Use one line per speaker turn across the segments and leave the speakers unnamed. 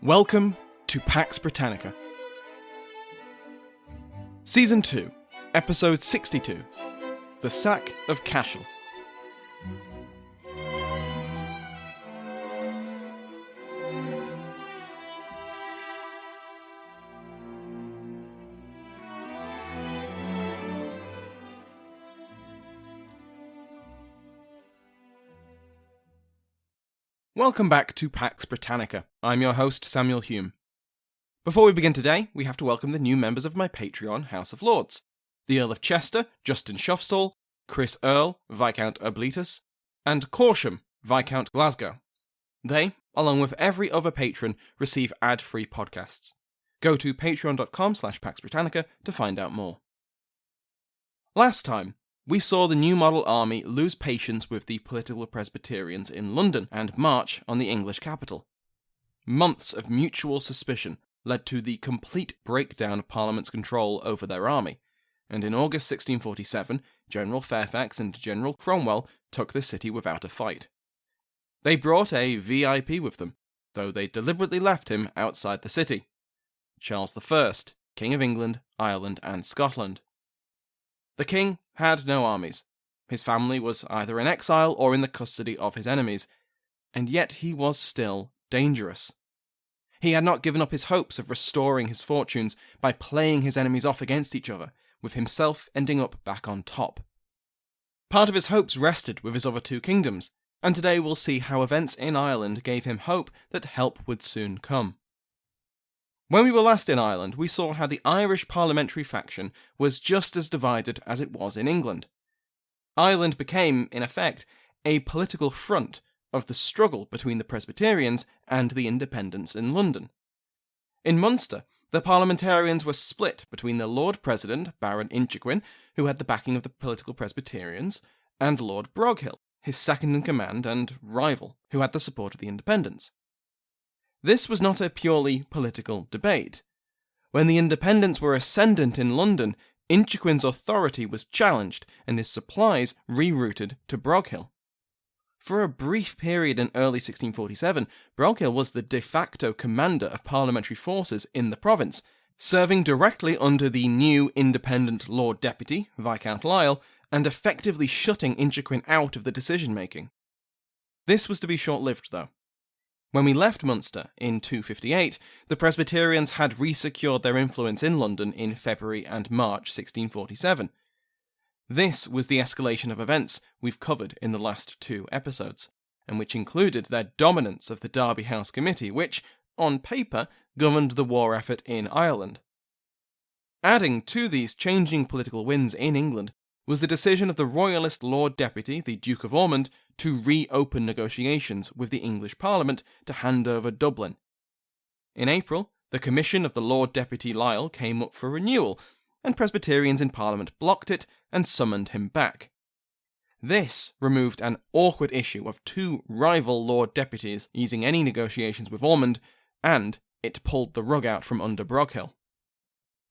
Welcome to Pax Britannica. Season 2, Episode 62, The Sack of Cashel. Welcome back to Pax Britannica. I'm your host, Samuel Hume. Before we begin today, we have to welcome the new members of my Patreon House of Lords. The Earl of Chester, Justin Shofstall, Chris Earle, Viscount Obletus, and Corsham, Viscount Glasgow. They, along with every other patron, receive ad-free podcasts. Go to patreon.com/PaxBritannica to find out more. Last time, we saw the New Model Army lose patience with the political Presbyterians in London and march on the English capital. Months of mutual suspicion led to the complete breakdown of Parliament's control over their army, and in August 1647, General Fairfax and General Cromwell took the city without a fight. They brought a VIP with them, though they deliberately left him outside the city. Charles I, King of England, Ireland, and Scotland. The king had no armies. His family was either in exile or in the custody of his enemies, and yet he was still dangerous. He had not given up his hopes of restoring his fortunes by playing his enemies off against each other, with himself ending up back on top. Part of his hopes rested with his other two kingdoms, and today we'll see how events in Ireland gave him hope that help would soon come. When we were last in Ireland, we saw how the Irish Parliamentary faction was just as divided as it was in England. Ireland became, in effect, a political front of the struggle between the Presbyterians and the Independents in London. In Munster, the Parliamentarians were split between the Lord President, Baron Inchiquin, who had the backing of the political Presbyterians, and Lord Broghill, his second-in-command and rival, who had the support of the Independents. This was not a purely political debate. When the Independents were ascendant in London, Inchiquin's authority was challenged and his supplies rerouted to Broghill. For a brief period in early 1647, Broghill was the de facto commander of parliamentary forces in the province, serving directly under the new independent Lord Deputy, Viscount Lisle, and effectively shutting Inchiquin out of the decision-making. This was to be short-lived, though. When we left Munster in 258, the Presbyterians had resecured their influence in London in February and March 1647. This was the escalation of events we've covered in the last two episodes, and which included their dominance of the Derby House Committee, which, on paper, governed the war effort in Ireland. Adding to these changing political winds in England was the decision of the Royalist Lord Deputy, the Duke of Ormond, to reopen negotiations with the English Parliament to hand over Dublin. In April, the commission of the Lord Deputy Lisle came up for renewal, and Presbyterians in Parliament blocked it and summoned him back. This removed an awkward issue of two rival Lord Deputies easing any negotiations with Ormond, and it pulled the rug out from under Broghill.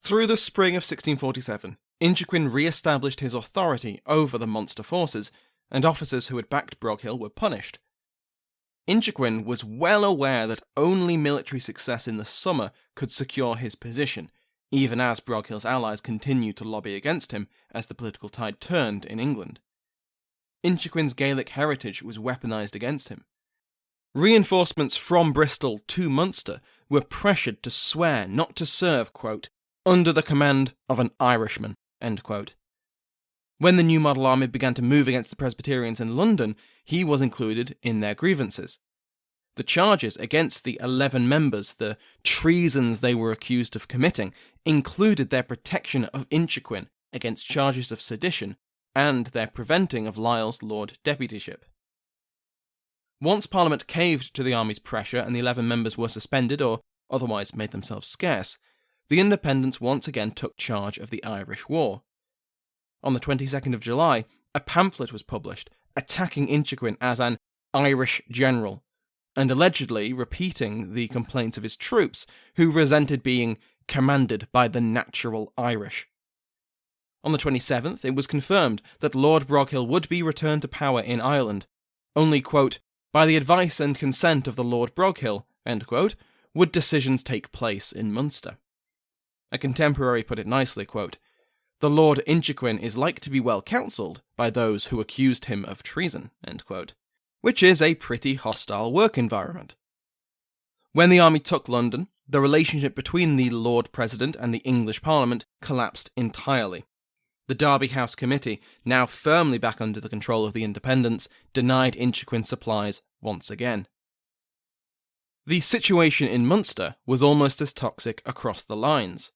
Through the spring of 1647, Inchiquin re-established his authority over the Munster forces, and officers who had backed Broghill were punished. Inchiquin was well aware that only military success in the summer could secure his position, even as Broghill's allies continued to lobby against him as the political tide turned in England. Inchiquin's Gaelic heritage was weaponised against him. Reinforcements from Bristol to Munster were pressured to swear not to serve, quote, under the command of an Irishman, end quote. When the New Model Army began to move against the Presbyterians in London, he was included in their grievances. The charges against the 11 members, the treasons they were accused of committing, included their protection of Inchiquin against charges of sedition and their preventing of Lisle's Lord Deputyship. Once Parliament caved to the army's pressure and the 11 members were suspended or otherwise made themselves scarce, the Independents once again took charge of the Irish War. On the 22nd of July, a pamphlet was published attacking Inchiquin as an Irish general, and allegedly repeating the complaints of his troops, who resented being commanded by the natural Irish. On the 27th, it was confirmed that Lord Broghill would be returned to power in Ireland, only, quote, by the advice and consent of the Lord Broghill, end quote, would decisions take place in Munster. A contemporary put it nicely, quote, "The Lord Inchiquin is like to be well counselled by those who accused him of treason," end quote, which is a pretty hostile work environment. When the army took London, the relationship between the Lord President and the English Parliament collapsed entirely. The Derby House Committee, now firmly back under the control of the Independents, denied Inchiquin supplies once again. The situation in Munster was almost as toxic across the lines.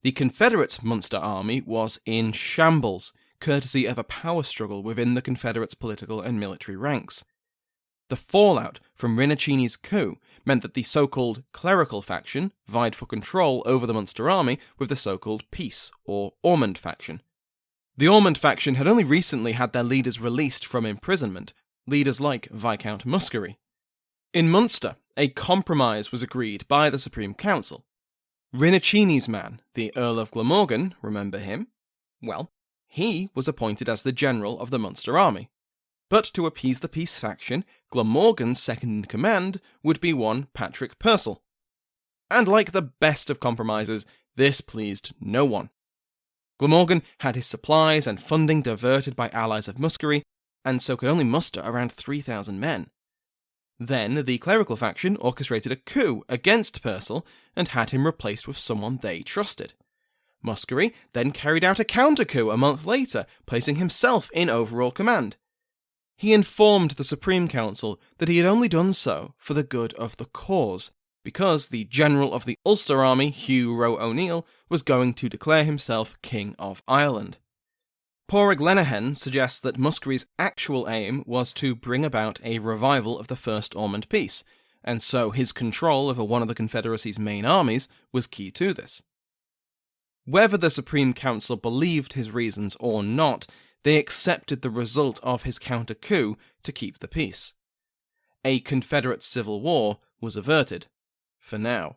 The Confederate Munster army was in shambles, courtesy of a power struggle within the Confederates' political and military ranks. The fallout from Rinuccini's coup meant that the so-called clerical faction vied for control over the Munster army with the so-called Peace, or Ormond faction. The Ormond faction had only recently had their leaders released from imprisonment, leaders like Viscount Muskerry. In Munster, a compromise was agreed by the Supreme Council. Rinuccini's man, the Earl of Glamorgan, remember him? Well, he was appointed as the general of the Munster army. But to appease the Peace faction, Glamorgan's second-in-command would be one Patrick Purcell. And like the best of compromises, this pleased no one. Glamorgan had his supplies and funding diverted by allies of Muskerry, and so could only muster around 3,000 men. Then the clerical faction orchestrated a coup against Purcell and had him replaced with someone they trusted. Muskerry then carried out a counter-coup a month later, placing himself in overall command. He informed the Supreme Council that he had only done so for the good of the cause, because the general of the Ulster army, Hugh Roe O'Neill, was going to declare himself King of Ireland. Pádraig Lenihan suggests that Muskerry's actual aim was to bring about a revival of the First Ormond Peace, and so his control over one of the Confederacy's main armies was key to this. Whether the Supreme Council believed his reasons or not, they accepted the result of his counter-coup to keep the peace. A Confederate civil war was averted, for now.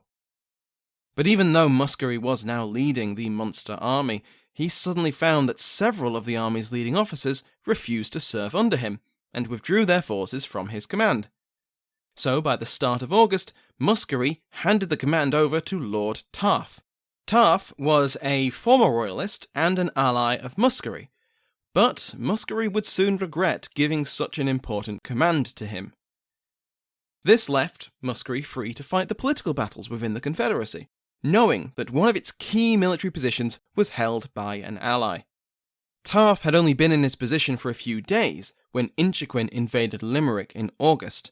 But even though Muskerry was now leading the Munster army, he suddenly found that several of the army's leading officers refused to serve under him, and withdrew their forces from his command. So by the start of August, Muskerry handed the command over to Lord Taaffe. Taaffe was a former royalist and an ally of Muskerry, but Muskerry would soon regret giving such an important command to him. This left Muskerry free to fight the political battles within the Confederacy, knowing that one of its key military positions was held by an ally. Taaffe had only been in his position for a few days when Inchiquin invaded Limerick in August.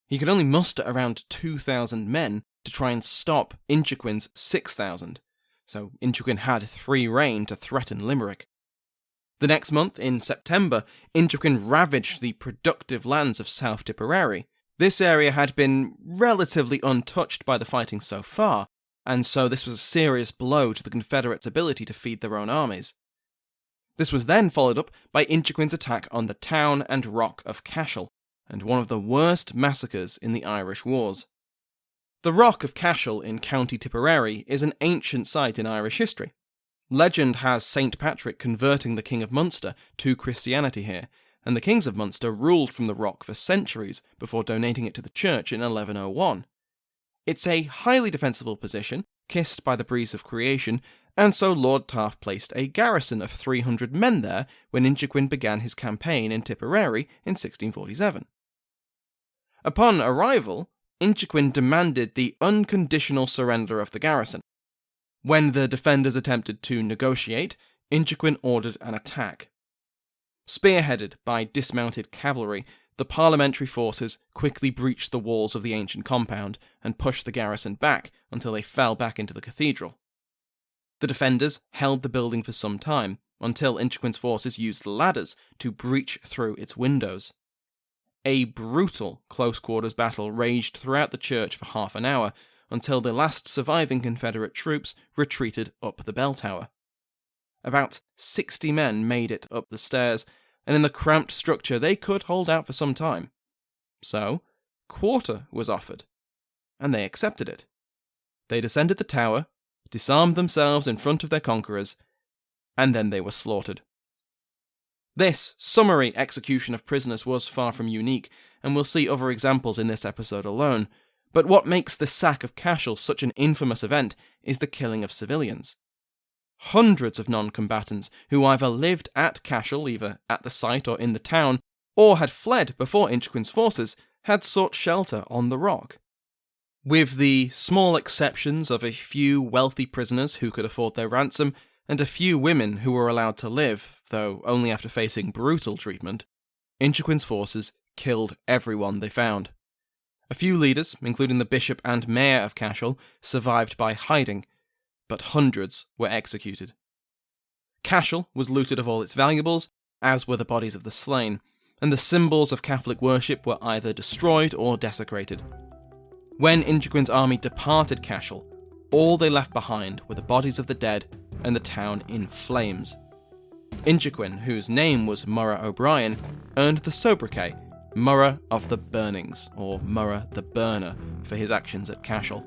He could only muster around 2,000 men to try and stop Inchiquin's 6,000, so Inchiquin had free rein to threaten Limerick. The next month, in September, Inchiquin ravaged the productive lands of South Tipperary. This area had been relatively untouched by the fighting so far, and so this was a serious blow to the Confederates' ability to feed their own armies. This was then followed up by Inchiquin's attack on the town and rock of Cashel, and one of the worst massacres in the Irish Wars. The Rock of Cashel in County Tipperary is an ancient site in Irish history. Legend has St. Patrick converting the King of Munster to Christianity here, and the Kings of Munster ruled from the rock for centuries before donating it to the church in 1101. It's a highly defensible position, kissed by the breeze of creation, and so Lord Taaffe placed a garrison of 300 men there when Inchiquin began his campaign in Tipperary in 1647. Upon arrival, Inchiquin demanded the unconditional surrender of the garrison. When the defenders attempted to negotiate, Inchiquin ordered an attack. Spearheaded by dismounted cavalry, the Parliamentary forces quickly breached the walls of the ancient compound and pushed the garrison back until they fell back into the cathedral. The defenders held the building for some time, until Inchiquin's forces used ladders to breach through its windows. A brutal close-quarters battle raged throughout the church for half an hour, until the last surviving Confederate troops retreated up the bell tower. About 60 men made it up the stairs, and in the cramped structure they could hold out for some time. So, quarter was offered, and they accepted it. They descended the tower, disarmed themselves in front of their conquerors, and then they were slaughtered. This summary execution of prisoners was far from unique, and we'll see other examples in this episode alone, But what makes the sack of Cashel such an infamous event is the killing of civilians. Hundreds of non-combatants who either lived at Cashel, either at the site or in the town, or had fled before Inchiquin's forces, had sought shelter on the rock. With the small exceptions of a few wealthy prisoners who could afford their ransom, and a few women who were allowed to live, though only after facing brutal treatment, Inchiquin's forces killed everyone they found. A few leaders, including the bishop and mayor of Cashel, survived by hiding, but hundreds were executed. Cashel was looted of all its valuables, as were the bodies of the slain, and the symbols of Catholic worship were either destroyed or desecrated. When Inchiquin's army departed Cashel, all they left behind were the bodies of the dead and the town in flames. Inchiquin, whose name was Murrogh O'Brien, earned the sobriquet Murrogh of the Burnings, or Murrogh the Burner, for his actions at Cashel.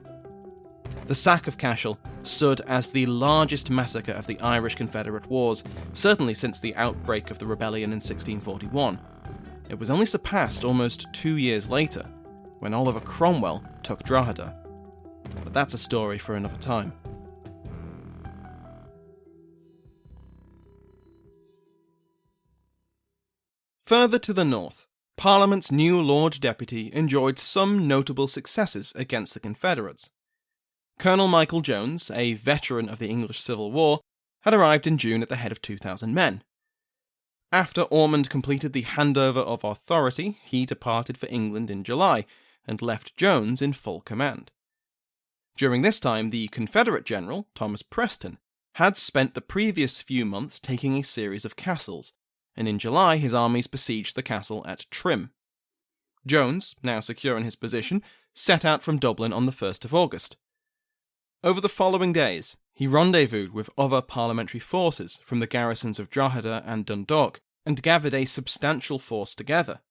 The sack of Cashel stood as the largest massacre of the Irish Confederate Wars, certainly since the outbreak of the rebellion in 1641. It was only surpassed almost 2 years later, when Oliver Cromwell took Drogheda. But that's a story for another time. Further to the north, Parliament's new Lord Deputy enjoyed some notable successes against the Confederates. Colonel Michael Jones, a veteran of the English Civil War, had arrived in June at the head of 2,000 men. After Ormond completed the handover of authority, he departed for England in July, and left Jones in full command. During this time, the Confederate general, Thomas Preston, had spent the previous few months taking a series of castles, and in July his armies besieged the castle at Trim. Jones, now secure in his position, set out from Dublin on the 1st of August. Over the following days, he rendezvoused with other parliamentary forces from the garrisons of Drogheda and Dundalk, and gathered a substantial force together.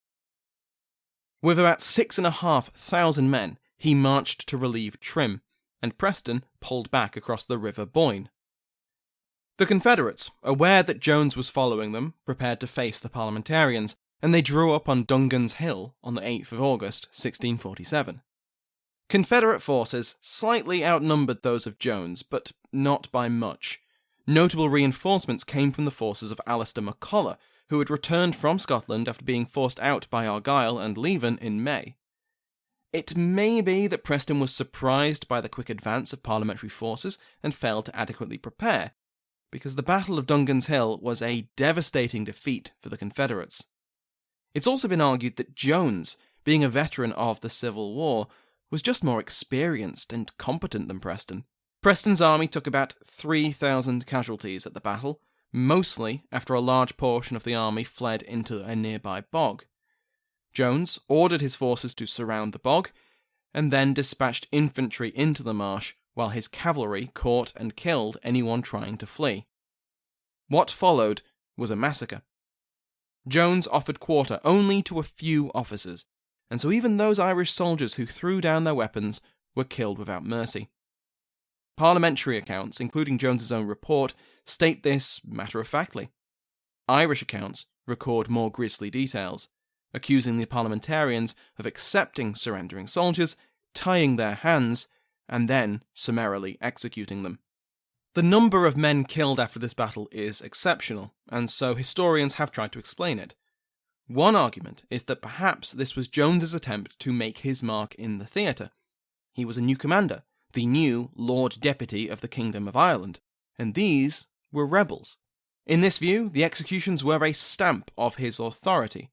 With about 6,500 men, he marched to relieve Trim, and Preston pulled back across the River Boyne. The Confederates, aware that Jones was following them, prepared to face the Parliamentarians, and they drew up on Dungan's Hill on the 8th of August, 1647. Confederate forces slightly outnumbered those of Jones, but not by much. Notable reinforcements came from the forces of Alistair MacCulloch, who had returned from Scotland after being forced out by Argyll and Leven in May. It may be that Preston was surprised by the quick advance of parliamentary forces and failed to adequately prepare, because the Battle of Dungan's Hill was a devastating defeat for the Confederates. It's also been argued that Jones, being a veteran of the Civil War, was just more experienced and competent than Preston. Preston's army took about 3,000 casualties at the battle, mostly after a large portion of the army fled into a nearby bog. Jones ordered his forces to surround the bog, and then dispatched infantry into the marsh while his cavalry caught and killed anyone trying to flee. What followed was a massacre. Jones offered quarter only to a few officers, and so even those Irish soldiers who threw down their weapons were killed without mercy. Parliamentary accounts, including Jones's own report, state this matter-of-factly. Irish accounts record more grisly details, accusing the parliamentarians of accepting surrendering soldiers, tying their hands, and then summarily executing them. The number of men killed after this battle is exceptional, and so historians have tried to explain it. One argument is that perhaps this was Jones's attempt to make his mark in the theatre. He was a new commander, the new Lord Deputy of the Kingdom of Ireland, and these were rebels. In this view, the executions were a stamp of his authority.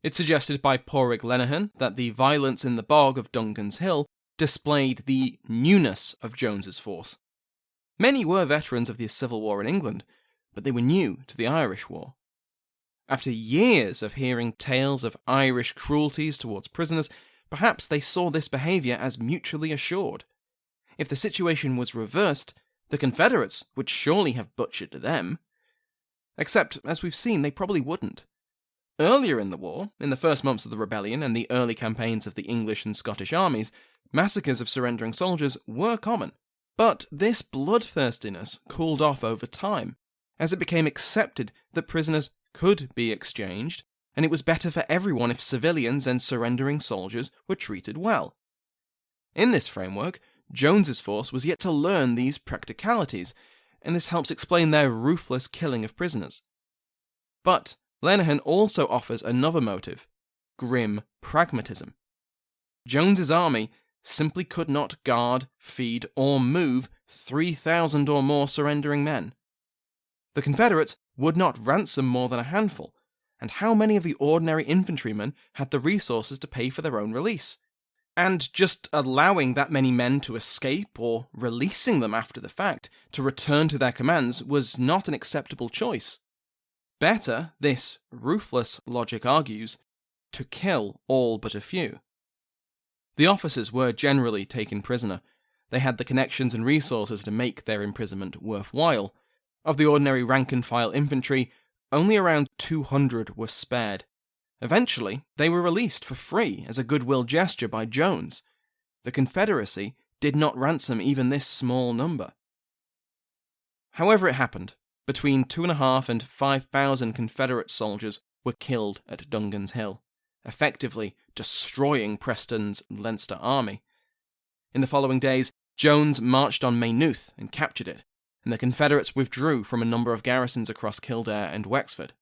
It's suggested by Padraig Lenihan that the violence in the bog of Dungan's Hill displayed the newness of Jones's force. Many were veterans of the Civil War in England, but they were new to the Irish War. After years of hearing tales of Irish cruelties towards prisoners, perhaps they saw this behaviour as mutually assured. If the situation was reversed, the Confederates would surely have butchered them. Except, as we've seen, they probably wouldn't. Earlier in the war, in the first months of the rebellion and the early campaigns of the English and Scottish armies, massacres of surrendering soldiers were common. But this bloodthirstiness cooled off over time, as it became accepted that prisoners could be exchanged, and it was better for everyone if civilians and surrendering soldiers were treated well. In this framework, Jones's force was yet to learn these practicalities, and this helps explain their ruthless killing of prisoners. But Lenihan also offers another motive: grim pragmatism. Jones's army simply could not guard, feed, or move 3,000 or more surrendering men. The Confederates would not ransom more than a handful, and how many of the ordinary infantrymen had the resources to pay for their own release? And just allowing that many men to escape, or releasing them after the fact to return to their commands, was not an acceptable choice. Better, this ruthless logic argues, to kill all but a few. The officers were generally taken prisoner. They had the connections and resources to make their imprisonment worthwhile. Of the ordinary rank-and-file infantry, only around 200 were spared. Eventually, they were released for free as a goodwill gesture by Jones. The Confederacy did not ransom even this small number. However it happened, between 2,500 and 5,000 Confederate soldiers were killed at Dungan's Hill, effectively destroying Preston's Leinster army. In the following days, Jones marched on Maynooth and captured it, and the Confederates withdrew from a number of garrisons across Kildare and Wexford.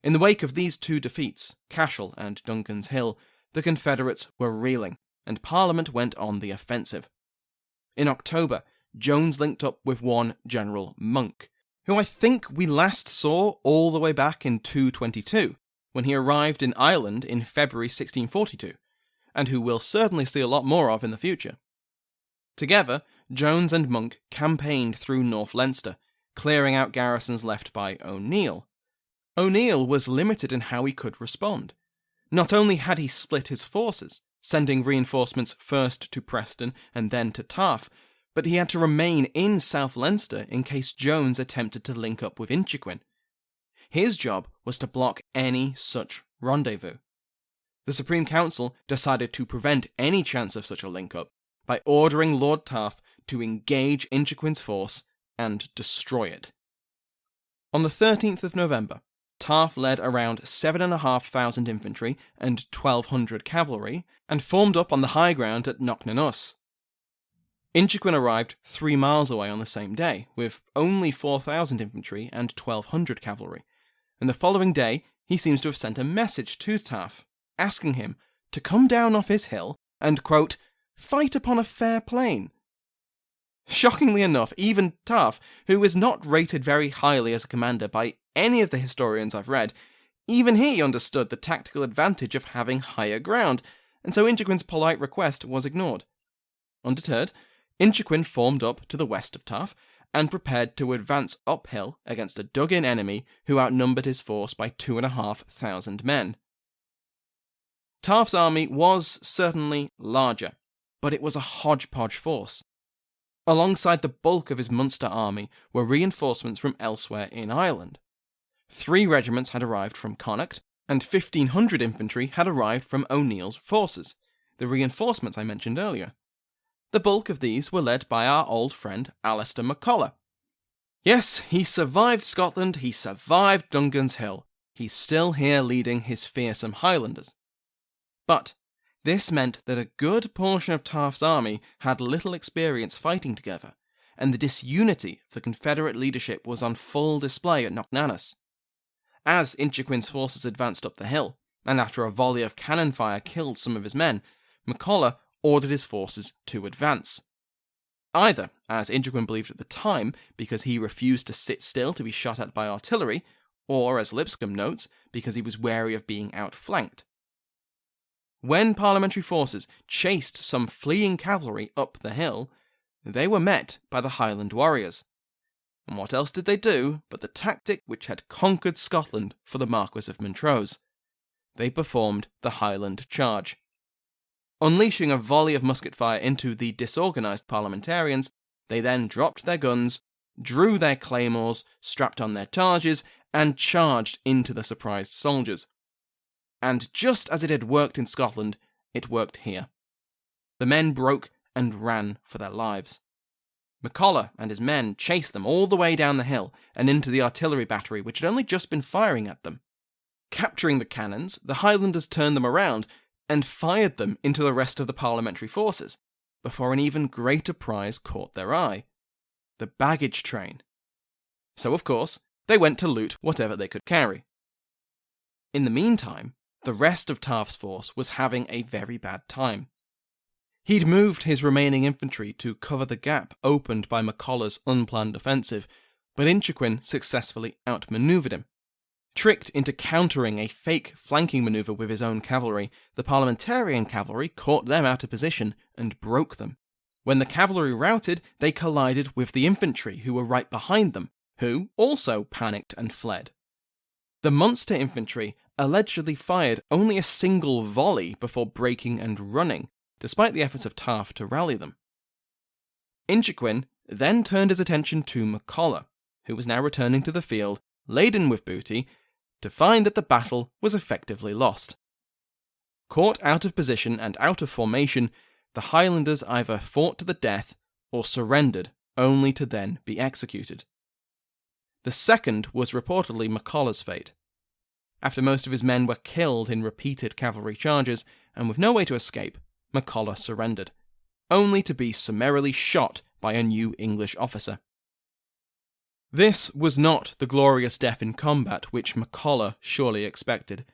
In the wake of these two defeats, Cashel and Dungan's Hill, the Confederates were reeling, and Parliament went on the offensive. In October, Jones linked up with one General Monk, who I think we last saw all the way back in 222, when he arrived in Ireland in February 1642, and who we'll certainly see a lot more of in the future. Together, Jones and Monk campaigned through North Leinster, clearing out garrisons left by O'Neill. O'Neill was limited in how he could respond. Not only had he split his forces, sending reinforcements first to Preston and then to Taff, but he had to remain in South Leinster in case Jones attempted to link up with Inchiquin. His job was to block any such rendezvous. The Supreme Council decided to prevent any chance of such a link-up by ordering Lord Taff to engage Inchiquin's force and destroy it. On the 13th of November, Taff led around 7,500 infantry and 1,200 cavalry and formed up on the high ground at Knocknanus. Inchiquin arrived 3 miles away on the same day, with only 4,000 infantry and 1,200 cavalry, and the following day he seems to have sent a message to Taff, asking him to come down off his hill and, quote, fight upon a fair plain. Shockingly enough, even Taff, who is not rated very highly as a commander by any of the historians I've read, even he understood the tactical advantage of having higher ground, and so Inchiquin's polite request was ignored. Undeterred, Inchiquin formed up to the west of Taff and prepared to advance uphill against a dug-in enemy who outnumbered his force by 2,500 men. Taff's army was certainly larger, but it was a hodgepodge force. Alongside the bulk of his Munster army were reinforcements from elsewhere in Ireland. 3 regiments had arrived from Connacht, and 1,500 infantry had arrived from O'Neill's forces, the reinforcements I mentioned earlier. The bulk of these were led by our old friend Alistair MacCulloch. Yes, he survived Scotland, he survived Dungan's Hill. He's still here leading his fearsome Highlanders. But this meant that a good portion of Taff's army had little experience fighting together, and the disunity of the Confederate leadership was on full display at Knocknanus. As Inchiquin's forces advanced up the hill, and after a volley of cannon fire killed some of his men, MacCulloch ordered his forces to advance. Either, as Inchiquin believed at the time, because he refused to sit still to be shot at by artillery, or, as Lipscomb notes, because he was wary of being outflanked. When Parliamentary forces chased some fleeing cavalry up the hill, they were met by the Highland warriors. And what else did they do but the tactic which had conquered Scotland for the Marquess of Montrose? They performed the Highland Charge. Unleashing a volley of musket fire into the disorganised Parliamentarians, they then dropped their guns, drew their claymores, strapped on their targes, and charged into the surprised soldiers. And just as it had worked in Scotland, it worked here. The men broke and ran for their lives. MacCulloch and his men chased them all the way down the hill and into the artillery battery which had only just been firing at them. Capturing the cannons, the Highlanders turned them around, and fired them into the rest of the Parliamentary forces, before an even greater prize caught their eye: the baggage train. So, of course, they went to loot whatever they could carry. In the meantime, the rest of Taft's force was having a very bad time. He'd moved his remaining infantry to cover the gap opened by McCulloch's unplanned offensive, but Inchiquin successfully outmanoeuvred him. Tricked into countering a fake flanking manoeuvre with his own cavalry, the Parliamentarian cavalry caught them out of position and broke them. When the cavalry routed, they collided with the infantry who were right behind them, who also panicked and fled. The Munster infantry allegedly fired only a single volley before breaking and running, despite the efforts of Taft to rally them. Inchiquin then turned his attention to McCulloch, who was now returning to the field, laden with booty, to find that the battle was effectively lost. Caught out of position and out of formation, the Highlanders either fought to the death or surrendered, only to then be executed. The second was reportedly McCulloch's fate. After most of his men were killed in repeated cavalry charges, and with no way to escape, McCulloch surrendered, only to be summarily shot by a new English officer. This was not the glorious death in combat which McCulloch surely expected,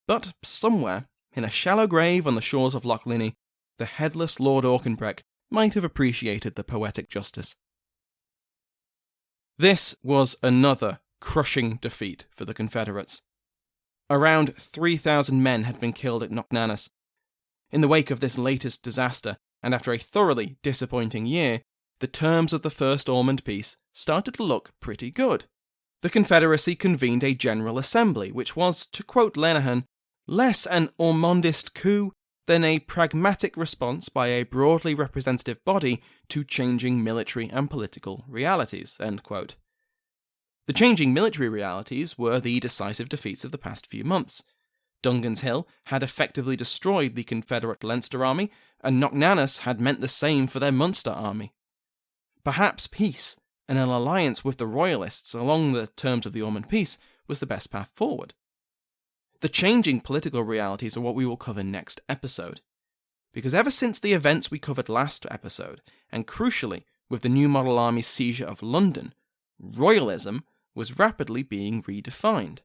but somewhere, in a shallow grave on the shores of Loch Linnhe, the headless Lord Auchenbreck might have appreciated the poetic justice. This was another crushing defeat for the Confederates. Around 3,000 men had been killed at Knocknanas. In the wake of this latest disaster, and after a thoroughly disappointing year, the terms of the First Ormond Peace started to look pretty good. The Confederacy convened a General Assembly, which was, to quote Lenihan, less an Ormondist coup than a pragmatic response by a broadly representative body to changing military and political realities. End quote. The changing military realities were the decisive defeats of the past few months. Dungan's Hill had effectively destroyed the Confederate Leinster army, and Knocknanas had meant the same for their Munster army. Perhaps peace, and an alliance with the Royalists along the terms of the Ormond Peace, was the best path forward. The changing political realities are what we will cover next episode, because ever since the events we covered last episode, and crucially with the New Model Army's seizure of London, Royalism was rapidly being redefined.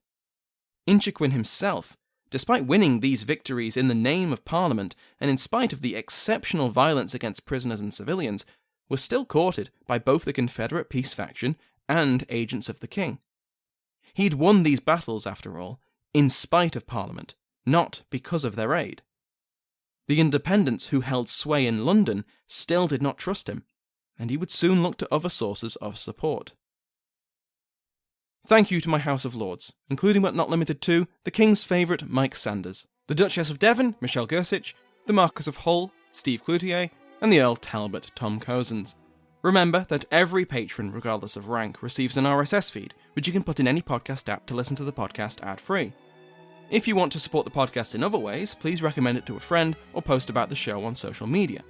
Inchiquin himself, despite winning these victories in the name of Parliament and in spite of the exceptional violence against prisoners and civilians, was still courted by both the Confederate peace faction and agents of the king. He'd won these battles, after all, in spite of Parliament, not because of their aid. The independents who held sway in London still did not trust him, and he would soon look to other sources of support. Thank you to my House of Lords, including but not limited to the King's favourite Mike Sanders, the Duchess of Devon, Micheál Gersich, the Marquess of Hull, Steve Cloutier, and the Earl Talbot, Tom Cozens. Remember that every patron, regardless of rank, receives an RSS feed, which you can put in any podcast app to listen to the podcast ad-free. If you want to support the podcast in other ways, please recommend it to a friend or post about the show on social media.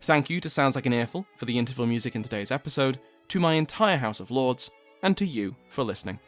Thank you to Sounds Like an Earful for the interval music in today's episode, to my entire House of Lords, and to you for listening.